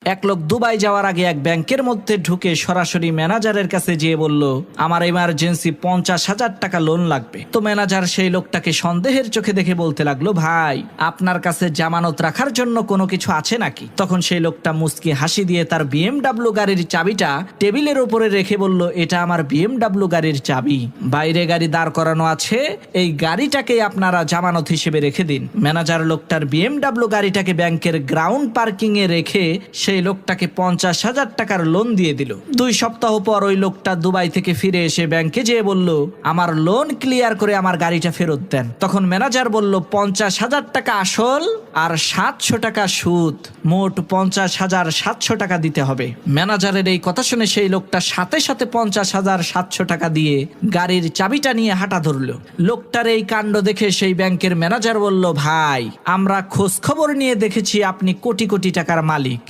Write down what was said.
এক লোক দুবাই যাওয়ার আগে এক ব্যাংকের মধ্যে ঢুকে সরাসরি ম্যানেজারের কাছে যেয়ে বলল, আমার এমার্জেন্সি 50,000 টাকা লোন লাগবে। তো ম্যানেজার সেই লোকটাকে সন্দেহের চোখে দেখে বলতে লাগলো, ভাই আপনার কাছে জামানত রাখার জন্য কোনো কিছু আছে নাকি? তখন সেই লোকটা মুচকি হাসি দিয়ে তার BMW গাড়ির চাবিটা টেবিলের উপরে রেখে বলল, এটা আমার BMW গাড়ির চাবি, বাইরে গাড়ি দাঁড় করানো আছে, এই গাড়িটাকে আপনারা জামানত হিসেবে রেখে দিন। ম্যানেজার লোকটার BMW গাড়িটাকে ব্যাংকের গ্রাউন্ড পার্কিং এ রেখে সেই লোকটাকে 50,000 টাকার লোন দিয়ে দিল। 2 সপ্তাহ পর ওই লোকটা দুবাই থেকে ফিরে এসে ব্যাংকে যেয়ে বলল, আমার লোন ক্লিয়ার করে আমার গাড়িটা ফেরত দেন। তখন ম্যানেজার বলল, 50,000 টাকা আসল আর 700 টাকা সুদ, মোট 50,700 টাকা দিতে হবে। ম্যানেজারের এই কথা শুনে সেই লোকটা সাথে সাথে 50,700 টাকা দিয়ে গাড়ির চাবিটা নিয়ে হাঁটা ধরল। লোকটার এই কাণ্ড দেখে সেই ব্যাংকের ম্যানেজার বলল, ভাই আমরা খোঁজ খবর নিয়ে দেখেছি আপনি কোটি কোটি টাকার মালিক,